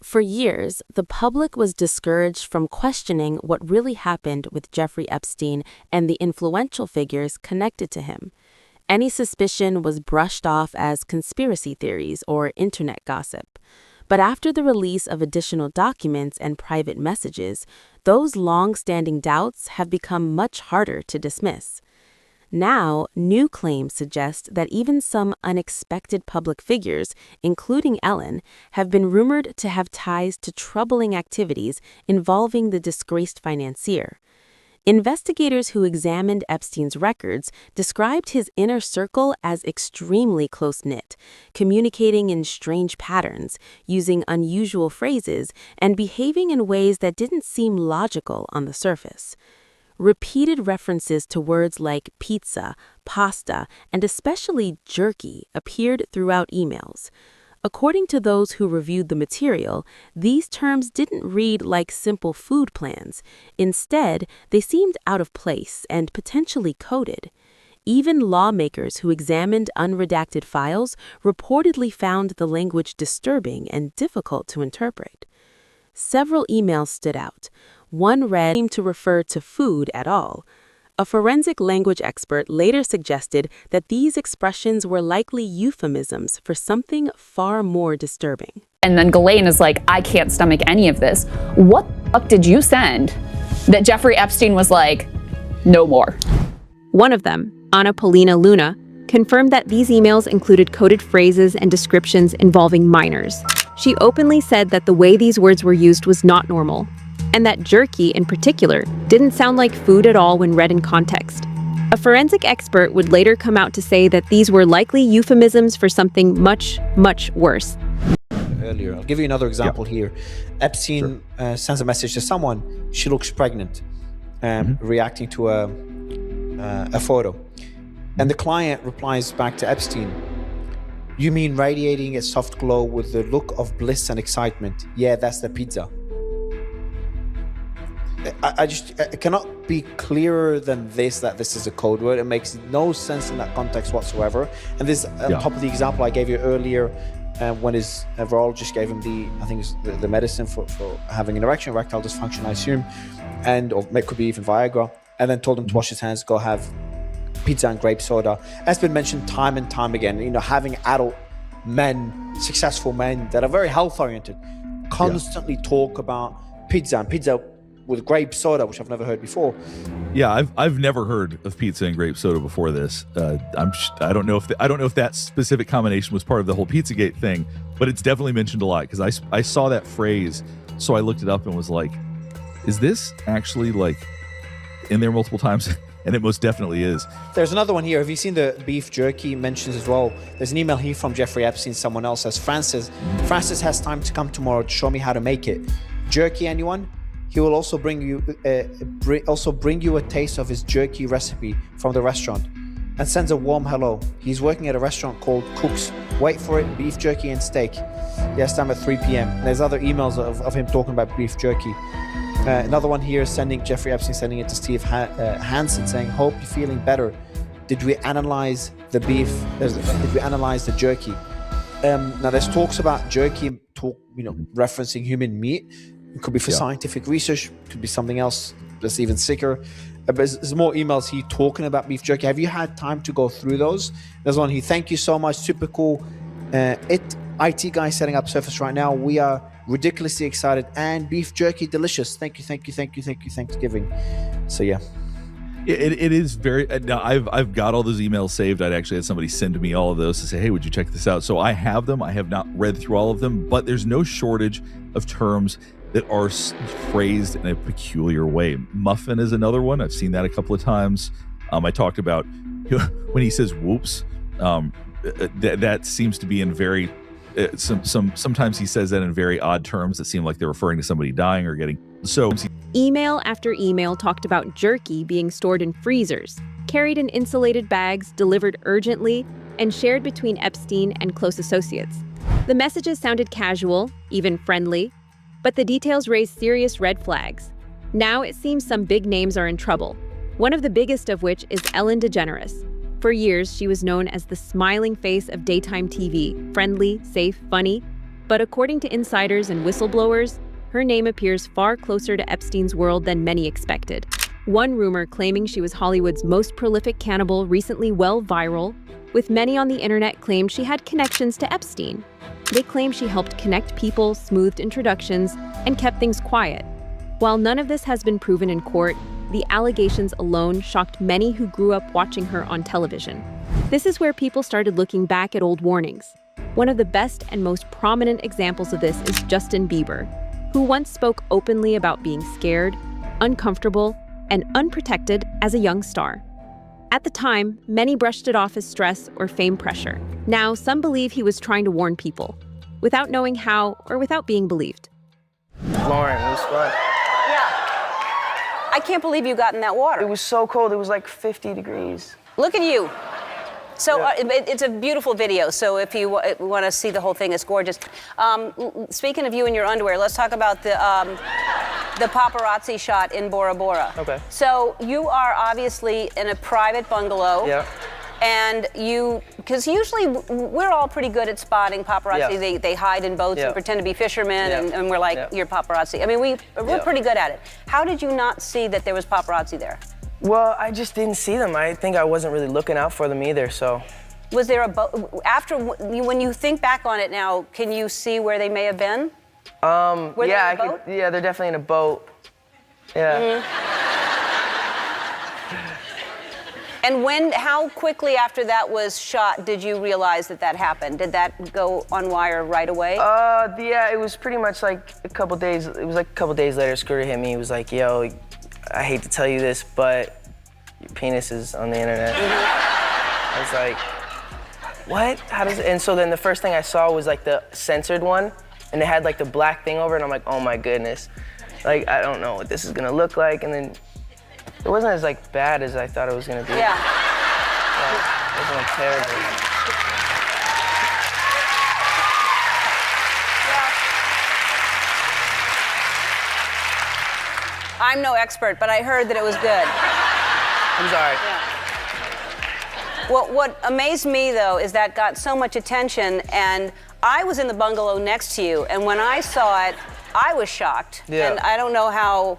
For years, the public was discouraged from questioning what really happened with Jeffrey Epstein and the influential figures connected to him. Any suspicion was brushed off as conspiracy theories or internet gossip. But after the release of additional documents and private messages, those long-standing doubts have become much harder to dismiss. Now, new claims suggest that even some unexpected public figures, including Ellen, have been rumored to have ties to troubling activities involving the disgraced financier. Investigators who examined Epstein's records described his inner circle as extremely close-knit, communicating in strange patterns, using unusual phrases, and behaving in ways that didn't seem logical on the surface. Repeated references to words like pizza, pasta, and especially jerky appeared throughout emails. According to those who reviewed the material, these terms didn't read like simple food plans. Instead, they seemed out of place and potentially coded. Even lawmakers who examined unredacted files reportedly found the language disturbing and difficult to interpret. Several emails stood out. One read seemed to refer to food at all. A forensic language expert later suggested that these expressions were likely euphemisms for something far more disturbing. And then Ghislaine is like, I can't stomach any of this. What the fuck did you send that Jeffrey Epstein was like, no more? One of them, Anna Paulina Luna, confirmed that these emails included coded phrases and descriptions involving minors. She openly said that the way these words were used was not normal, and that jerky, in particular, didn't sound like food at all when read in context. A forensic expert would later come out to say that these were likely euphemisms for something much, much worse. Earlier, I'll give you another example here. Epstein sends a message to someone. She looks pregnant, reacting to a photo. And the client replies back to Epstein, "You mean radiating a soft glow with the look of bliss and excitement? Yeah, that's the pizza." I cannot be clearer than this, that this is a code word. It makes no sense in that context whatsoever. And this, on top of the example I gave you earlier, when his virologist gave him the medicine for having an erection, erectile dysfunction, I assume, or it could be even Viagra, and then told him to wash his hands, go have pizza and grape soda. That's been mentioned time and time again. You know, having adult men, successful men that are very health oriented, constantly talk about pizza and pizza with grape soda, which I've never heard before. Yeah, I've never heard of pizza and grape soda before this. I don't know if that specific combination was part of the whole Pizzagate thing, but it's definitely mentioned a lot because I saw that phrase, so I looked it up and was like, is this actually like in there multiple times? And it most definitely is. There's another one here. Have you seen the beef jerky mentions as well? There's an email here from Jeffrey Epstein. Someone else says, Francis has time to come tomorrow to show me how to make it. Jerky, anyone? He will also bring you a taste of his jerky recipe from the restaurant and sends a warm hello. He's working at a restaurant called Cook's. Wait for it, beef jerky and steak. Yes, time at 3 p.m. And there's other emails of him talking about beef jerky. Another one here, Jeffrey Epstein sending it to Steve Hansen saying, hope you're feeling better. Did we analyze the beef? Did we analyze the jerky? Now there's talks about jerky, referencing human meat. It could be for scientific research, could be something else that's even sicker. But there's more emails here talking about beef jerky. Have you had time to go through those? There's one here, thank you so much, super cool. IT guy setting up Surface right now. We are ridiculously excited, and beef jerky delicious. Thank you, Thanksgiving. So yeah. It is very. Now I've got all those emails saved. I'd actually had somebody send me all of those to say, hey, would you check this out? So I have them. I have not read through all of them, but there's no shortage of terms that are phrased in a peculiar way. Muffin is another one. I've seen that a couple of times. I talked about when he says whoops. That seems to be in very sometimes he says that in very odd terms that seem like they're referring to somebody dying or getting so. Email after email talked about jerky being stored in freezers, carried in insulated bags, delivered urgently, and shared between Epstein and close associates. The messages sounded casual, even friendly, but the details raised serious red flags. Now it seems some big names are in trouble, one of the biggest of which is Ellen DeGeneres. For years, she was known as the smiling face of daytime TV, friendly, safe, funny. But according to insiders and whistleblowers, her name appears far closer to Epstein's world than many expected. One rumor claiming she was Hollywood's most prolific cannibal recently went viral, with many on the internet claimed she had connections to Epstein. They claim she helped connect people, smoothed introductions, and kept things quiet. While none of this has been proven in court, the allegations alone shocked many who grew up watching her on television. This is where people started looking back at old warnings. One of the best and most prominent examples of this is Justin Bieber, who once spoke openly about being scared, uncomfortable, and unprotected as a young star. At the time, many brushed it off as stress or fame pressure. Now, some believe he was trying to warn people, without knowing how or without being believed. Lauren, it was fun. I can't believe you got in that water. It was so cold, it was like 50 degrees. Look at you. So Yeah. it's a beautiful video, so if you want to see the whole thing, it's gorgeous. Speaking of you in your underwear, let's talk about the paparazzi shot in Bora Bora. Okay. So you are obviously in a private bungalow. Yeah. And because usually we're all pretty good at spotting paparazzi. Yeah. They hide in boats Yeah. and pretend to be fishermen, Yeah. and we're like, Yeah. you're paparazzi. I mean, we're Yeah. pretty good at it. How did you not see that there was paparazzi there? Well, I just didn't see them. I think I wasn't really looking out for them either, so. Was there a boat? When you think back on it now, can you see where they may have been? Were they Yeah, in a boat? yeah, they're definitely in a boat. Yeah. Mm-hmm. And how quickly after that was shot did you realize that happened? Did that go on wire right away? Yeah, it was pretty much like a couple days. It was like a couple days later, Scooter hit me. He was like, yo, I hate to tell you this, but your penis is on the internet. I was like, what? How does it? And so then the first thing I saw was like the censored one, and it had like the black thing over it, and I'm like, oh my goodness. Like, I don't know what this is gonna look like. And then it wasn't as like bad as I thought it was gonna be. Yeah. It wasn't like terrible. I'm no expert, but I heard that it was good. I'm sorry. Well, what amazed me, though, is that got so much attention, and I was in the bungalow next to you, and when I saw it, I was shocked. Yeah. And I don't know how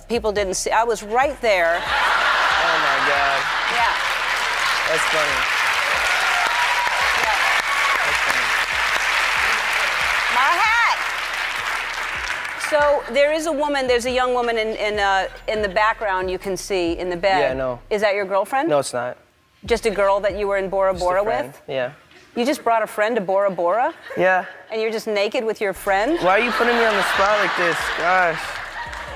people didn't see. I was right there. Oh my God. Yeah. That's funny. Yeah. That's funny. My hat. So there's a young woman in the background you can see in the bed. Yeah, I know. Is that your girlfriend? No, it's not. Just a girl that you were in Bora Just a Bora friend. with? Yeah. You just brought a friend to Bora Bora? Yeah. And you're just naked with your friend? Why are you putting me on the spot like this? Gosh.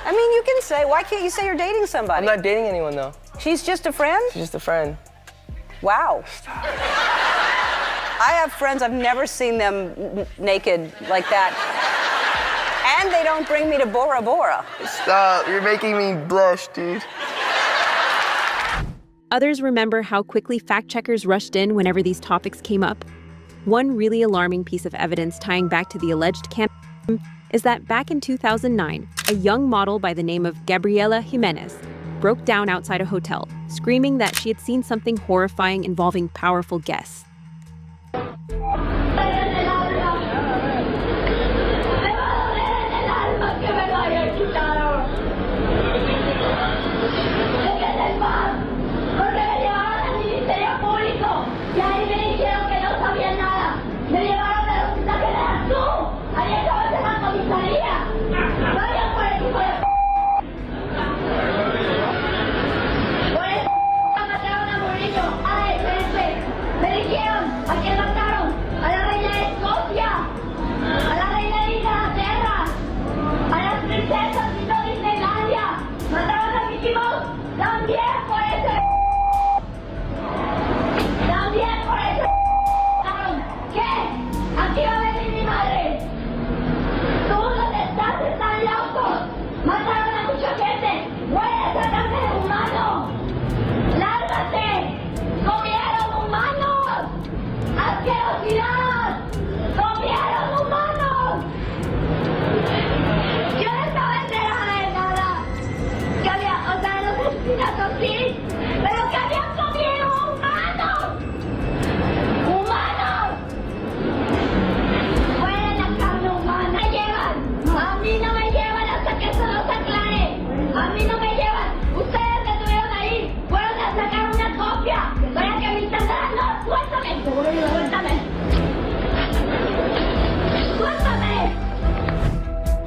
I mean, you can say, why can't you say you're dating somebody? I'm not dating anyone though. She's just a friend? She's just a friend. Wow. I have friends, I've never seen them naked like that. And they don't bring me to Bora Bora. Stop. You're making me blush, dude. Others remember how quickly fact-checkers rushed in whenever these topics came up. One really alarming piece of evidence tying back to the alleged cannibalism is that back in 2009, a young model by the name of Gabriela Jimenez broke down outside a hotel, screaming that she had seen something horrifying involving powerful guests. Me dijeron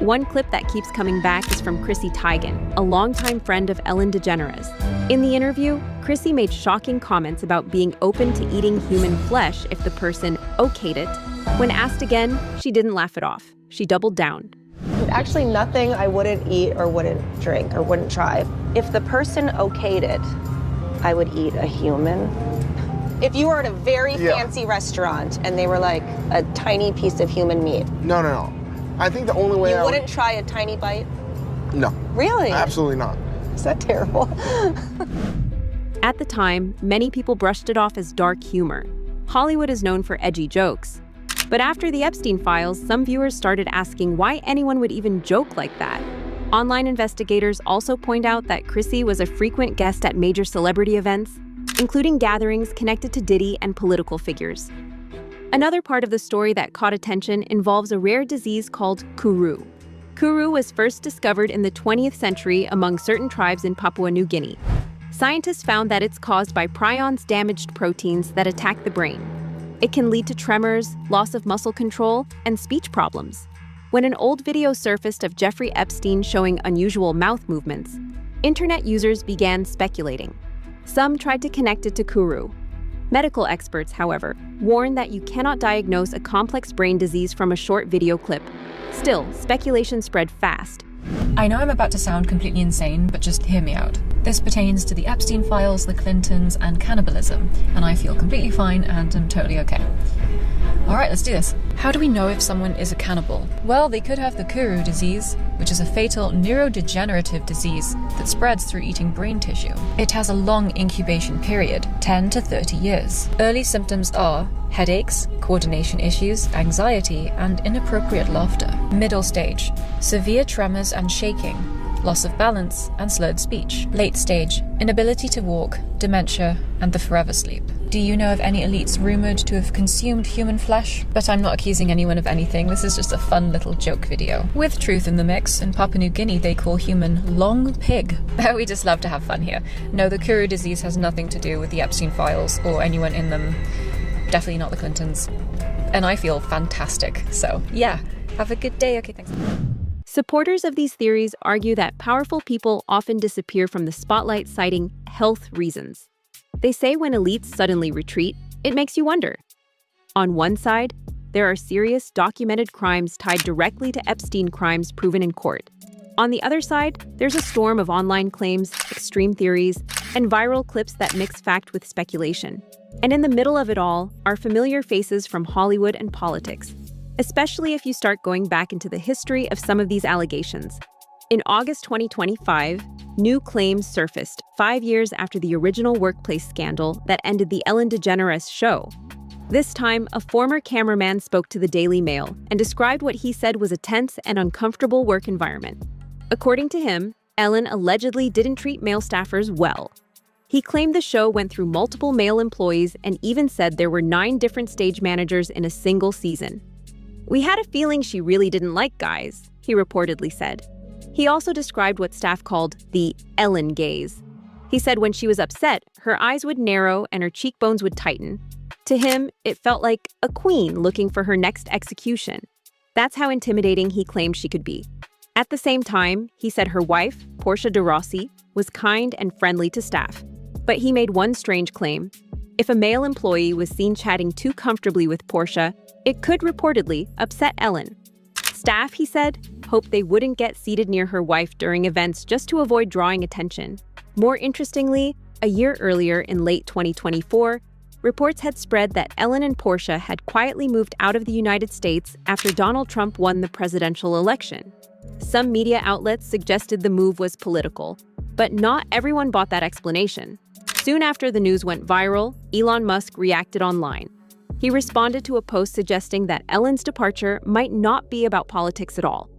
One clip that keeps coming back is from Chrissy Teigen, a longtime friend of Ellen DeGeneres. In the interview, Chrissy made shocking comments about being open to eating human flesh if the person okayed it. When asked again, she didn't laugh it off. She doubled down. Actually, nothing I wouldn't eat or wouldn't drink or wouldn't try. If the person okayed it, I would eat a human. If you were at a very fancy restaurant and they were like A tiny piece of human meat. No. I think the only way you wouldn't try a tiny bite? No. Really? Absolutely not. Is that terrible? At the time, many people brushed it off as dark humor. Hollywood is known for edgy jokes. But after the Epstein files, some viewers started asking why anyone would even joke like that. Online investigators also point out that Chrissy was a frequent guest at major celebrity events, including gatherings connected to Diddy and political figures. Another part of the story that caught attention involves a rare disease called kuru. Kuru was first discovered in the 20th century among certain tribes in Papua New Guinea. Scientists found that it's caused by prions damaged proteins that attack the brain. It can lead to tremors, loss of muscle control, and speech problems. When an old video surfaced of Jeffrey Epstein showing unusual mouth movements, internet users began speculating. Some tried to connect it to kuru. Medical experts, however, warn that you cannot diagnose a complex brain disease from a short video clip. Still, speculation spread fast. I know I'm about to sound completely insane, but just hear me out. This pertains to the Epstein files, the Clintons, and cannibalism, and I feel completely fine and am totally okay. Alright, let's do this. How do we know if someone is a cannibal? Well, they could have the Kuru disease, which is a fatal neurodegenerative disease that spreads through eating brain tissue. It has a long incubation period, 10 to 30 years. Early symptoms are headaches, coordination issues, anxiety, and inappropriate laughter. Middle stage, severe tremors and shaking, loss of balance and slurred speech. Late stage, inability to walk, dementia, and the forever sleep. Do you know of any elites rumored to have consumed human flesh? But I'm not accusing anyone of anything, this is just a fun little joke video. With truth in the mix, in Papua New Guinea they call human long pig. We just love to have fun here. No, the Kuru disease has nothing to do with the Epstein files or anyone in them. Definitely not the Clintons. And I feel fantastic, so yeah, have a good day. Okay, thanks. Supporters of these theories argue that powerful people often disappear from the spotlight citing health reasons. They say when elites suddenly retreat, it makes you wonder. On one side, there are serious documented crimes tied directly to Epstein crimes proven in court. On the other side, there's a storm of online claims, extreme theories, and viral clips that mix fact with speculation. And in the middle of it all are familiar faces from Hollywood and politics, especially if you start going back into the history of some of these allegations. In August 2025, new claims surfaced 5 years after the original workplace scandal that ended the Ellen DeGeneres show. This time, a former cameraman spoke to the Daily Mail and described what he said was a tense and uncomfortable work environment. According to him, Ellen allegedly didn't treat male staffers well. He claimed the show went through multiple male employees and even said there were 9 different stage managers in a single season. "We had a feeling she really didn't like guys," he reportedly said. He also described what staff called the Ellen gaze. He said when she was upset, her eyes would narrow and her cheekbones would tighten. To him, it felt like a queen looking for her next execution. That's how intimidating he claimed she could be. At the same time, he said her wife, Portia de Rossi, was kind and friendly to staff. But he made one strange claim. If a male employee was seen chatting too comfortably with Portia, it could reportedly upset Ellen. Staff, he said, hoped they wouldn't get seated near her wife during events just to avoid drawing attention. More interestingly, a year earlier in late 2024, reports had spread that Ellen and Portia had quietly moved out of the United States after Donald Trump won the presidential election. Some media outlets suggested the move was political, but not everyone bought that explanation. Soon after the news went viral, Elon Musk reacted online. He responded to a post suggesting that Ellen's departure might not be about politics at all.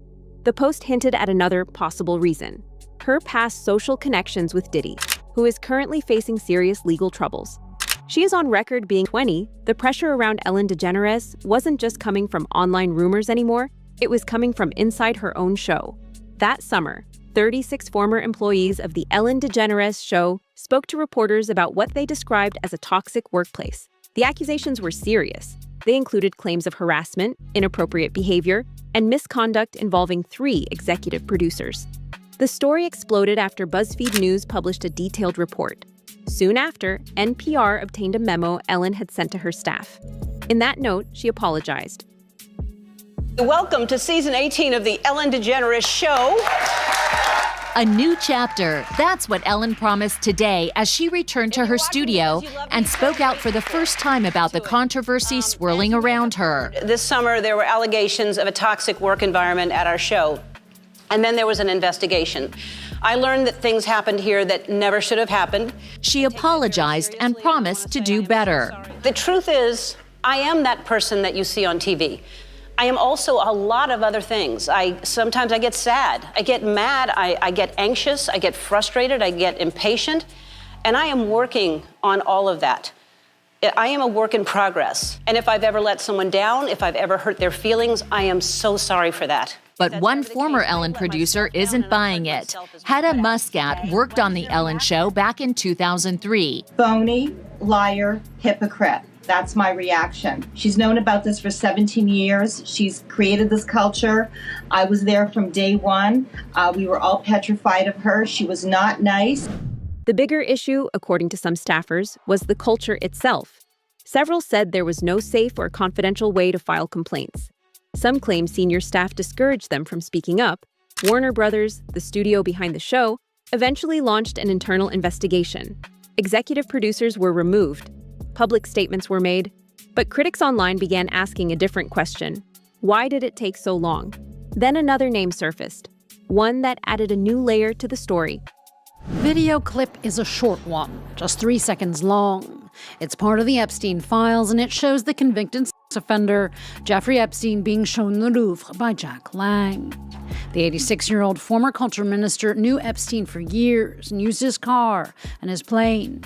The post hinted at another possible reason: her past social connections with Diddy, who is currently facing serious legal troubles. She is on record being 20. The pressure around Ellen DeGeneres wasn't just coming from online rumors anymore, it was coming from inside her own show. That summer, 36 former employees of the Ellen DeGeneres show spoke to reporters about what they described as a toxic workplace. The accusations were serious. They included claims of harassment, inappropriate behavior, and misconduct involving 3 executive producers. The story exploded after BuzzFeed News published a detailed report. Soon after, NPR obtained a memo Ellen had sent to her staff. In that note, she apologized. Welcome to season 18 of the Ellen DeGeneres Show. A new chapter. That's what Ellen promised today as she returned to her studio and spoke out for the first time about the controversy swirling around her. This summer, there were allegations of a toxic work environment at our show. And then there was an investigation. I learned that things happened here that never should have happened. She apologized and promised to do better. The truth is, I am that person that you see on TV. I am also a lot of other things. Sometimes I get sad, I get mad, I get anxious, I get frustrated, I get impatient, and I am working on all of that. I am a work in progress. And if I've ever let someone down, if I've ever hurt their feelings, I am so sorry for that. But one former Ellen producer isn't buying it. Hedda Muscat worked on The Ellen Show back in 2003. Phony, liar, hypocrite. That's my reaction. She's known about this for 17 years. She's created this culture. I was there from day one. We were all petrified of her. She was not nice. The bigger issue, according to some staffers, was the culture itself. Several said there was no safe or confidential way to file complaints. Some claim senior staff discouraged them from speaking up. Warner Brothers, the studio behind the show, eventually launched an internal investigation. Executive producers were removed. Public statements were made, but critics online began asking a different question. Why did it take so long? Then another name surfaced, one that added a new layer to the story. Video clip is a short one, just 3 seconds long. It's part of the Epstein files, and it shows the convicted offender Jeffrey Epstein being shown the Louvre by Jack Lang. The 86-year-old former culture minister knew Epstein for years and used his car and his plane.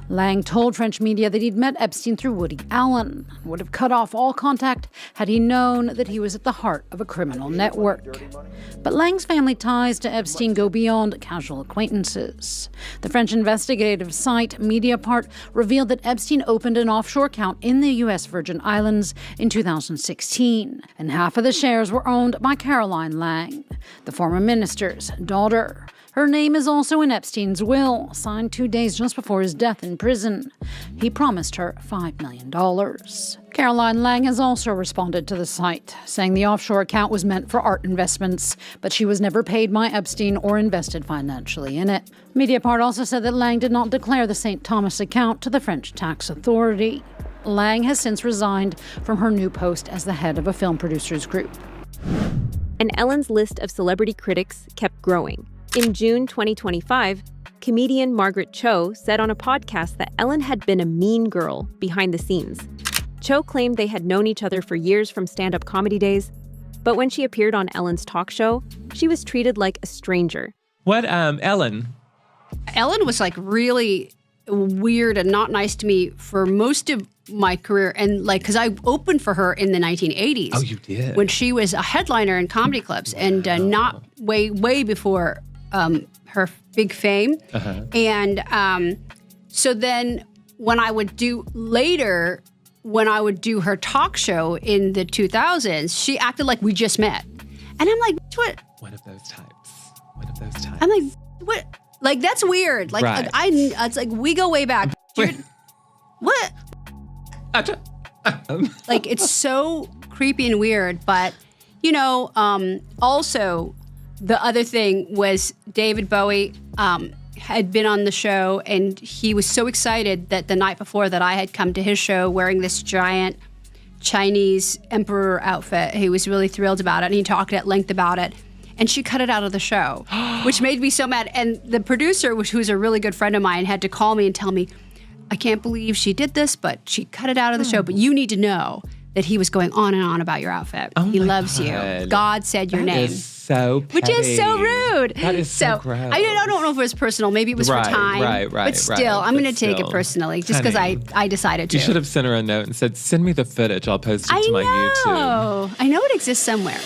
Lang told French media that he'd met Epstein through Woody Allen and would have cut off all contact had he known that he was at the heart of a criminal network. But Lang's family ties to Epstein go beyond casual acquaintances. The French investigative site Mediapart revealed that Epstein opened an offshore account in the U.S. Virgin Islands in 2016, and half of the shares were owned by Caroline Lang, the former minister's daughter. Her name is also in Epstein's will, signed 2 days just before his death in prison. He promised her $5 million. Caroline Lang has also responded to the site, saying the offshore account was meant for art investments, but she was never paid by Epstein or invested financially in it. Mediapart also said that Lang did not declare the St. Thomas account to the French tax authority. Lang has since resigned from her new post as the head of a film producers group. And Ellen's list of celebrity critics kept growing. In June 2025, comedian Margaret Cho said on a podcast that Ellen had been a mean girl behind the scenes. Cho claimed they had known each other for years from stand-up comedy days, but when she appeared on Ellen's talk show, she was treated like a stranger. What, Ellen? Ellen was like really weird and not nice to me for most of my career, and like because I opened for her in the 1980s. Oh, you did? When she was a headliner in comedy clubs, and not way before her big fame. Uh-huh. And so then when I would do her talk show in the 2000s, she acted like we just met. And I'm like, what? One of those types. I'm like, what? Like, that's weird. Like, right. It's like, we go way back. What? Like, it's so creepy and weird. But, also, the other thing was David Bowie had been on the show, and he was so excited that the night before that I had come to his show wearing this giant Chinese emperor outfit. He was really thrilled about it, and he talked at length about it. And she cut it out of the show, which made me so mad. And the producer, who's a really good friend of mine, had to call me and tell me, I can't believe she did this, but she cut it out of the show. But you need to know that he was going on and on about your outfit. Oh he loves God. you. God said your name. That is so petty. Which is so rude. That is so gross. I don't know if it was personal. Maybe it was for time. Right. But still, I'm going to take it personally just because I decided to. You should have sent her a note and said, send me the footage. I'll post it to my YouTube. I know it exists somewhere.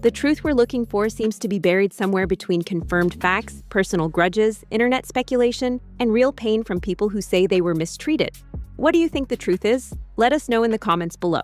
The truth we're looking for seems to be buried somewhere between confirmed facts, personal grudges, internet speculation, and real pain from people who say they were mistreated. What do you think the truth is? Let us know in the comments below.